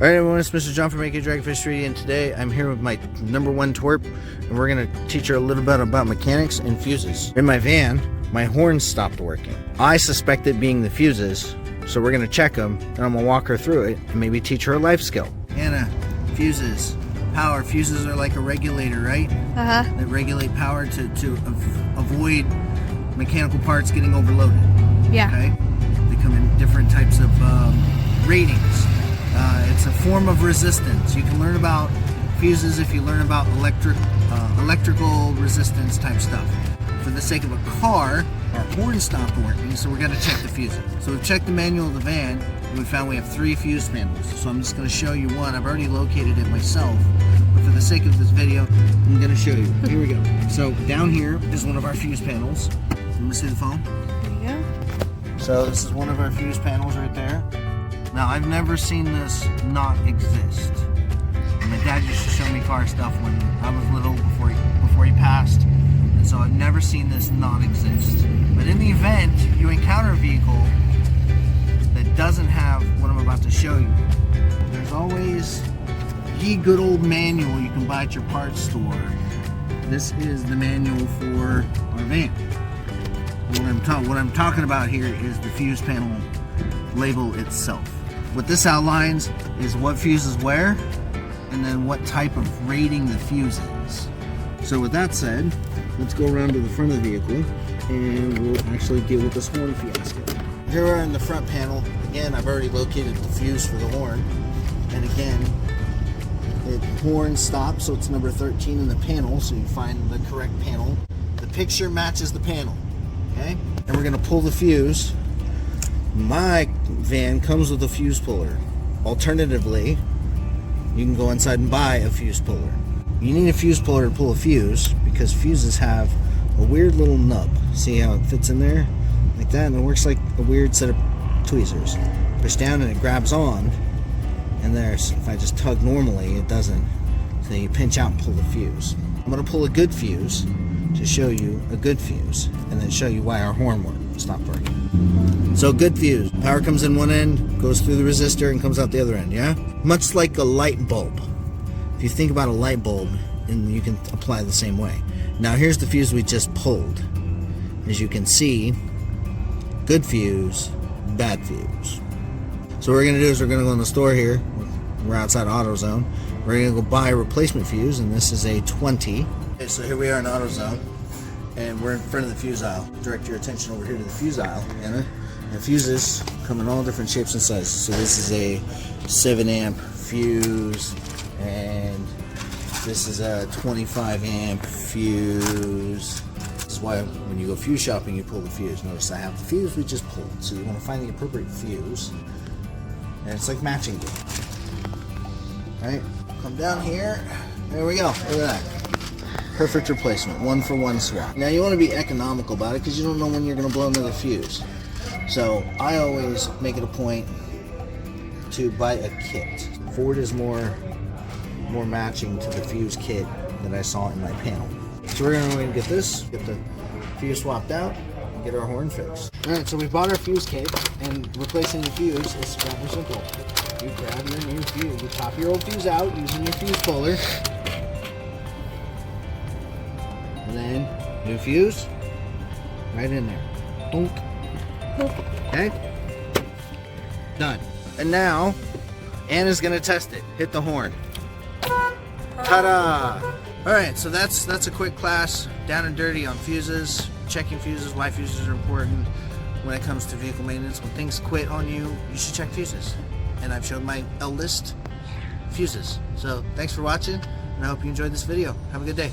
Alright everyone, it's Mr. John from AKDragonFish3D, and today I'm here with my #1 twerp, and we're going to teach her a little bit about mechanics and fuses. In my van, my horn stopped working. I suspect it being the fuses, so we're going to check them, and I'm going to walk her through it, and maybe teach her a life skill. Anna, fuses. Power. Fuses are like a regulator, right? Uh-huh. They regulate power to avoid mechanical parts getting overloaded. Yeah. Okay? They come in different types of ratings. It's a form of resistance. You can learn about fuses if you learn about electrical resistance type stuff. For the sake of a car, our horn stopped working, so we're going to check the fuses. So we've checked the manual of the van, and we found we have 3 fuse panels. So I'm just going to show you one. I've already located it myself, but for the sake of this video, I'm going to show you. Here we go. So down here is one of our fuse panels. Let me see the phone. There you go. So this is one of our fuse panels right there. Now, I've never seen this not exist. My dad used to show me car stuff when I was little, before he passed, and so I've never seen this not exist. But in the event you encounter a vehicle that doesn't have what I'm about to show you, there's always the good old manual you can buy at your parts store. This is the manual for our van. What I'm talking about here is the fuse panel label itself. What this outlines is what fuses where, and then what type of rating the fuse is. So with that said, let's go around to the front of the vehicle and we'll actually deal with this horn fiasco. Here we are in the front panel. Again, I've already located the fuse for the horn, and again, the horn stops, so it's number 13 in the panel, so you find the correct panel. The picture matches the panel, okay? And we're gonna pull the fuse. My van comes with a fuse puller. Alternatively, you can go inside and buy a fuse puller. You need a fuse puller to pull a fuse because fuses have a weird little nub. See how it fits in there? Like that, and it works like a weird set of tweezers. Push down and it grabs on, and there's, if I just tug normally, it doesn't. So you pinch out and pull the fuse. I'm going to pull a good fuse to show you a good fuse, and then show you why our horn stopped working. So good fuse. Power comes in one end, goes through the resistor, and comes out the other end, yeah? Much like a light bulb. If you think about a light bulb, and you can apply the same way. Now here's the fuse we just pulled. As you can see, good fuse, bad fuse. So what we're going to do is we're going to go in the store here. We're outside AutoZone. We're going to go buy a replacement fuse, and this is a 20. Okay, so here we are in AutoZone, and we're in front of the fuse aisle. Direct your attention over here to the fuse aisle, Anna. And fuses come in all different shapes and sizes. So this is a 7 amp fuse, and this is a 25 amp fuse. This is why when you go fuse shopping, you pull the fuse. Notice I have the fuse we just pulled. So you want to find the appropriate fuse, and it's like matching game. Alright, come down here. There we go. Look at that. Perfect replacement. 1-for-1 swap. Now you want to be economical about it because you don't know when you're going to blow another fuse. So I always make it a point to buy a kit. Ford is more matching to the fuse kit that I saw in my panel. So we're going to get this, get the fuse swapped out, and get our horn fixed. Alright, so we bought our fuse kit, and replacing the fuse is rather simple. You grab your new fuse, you pop your old fuse out using your fuse puller, and then new fuse right in there. Bonk. Okay? Done. And now, Anna's gonna test it. Hit the horn. Ta-da! Alright, so that's a quick class, down and dirty on fuses, checking fuses, why fuses are important when it comes to vehicle maintenance. When things quit on you, you should check fuses. And I've showed my eldest fuses. So thanks for watching, and I hope you enjoyed this video. Have a good day.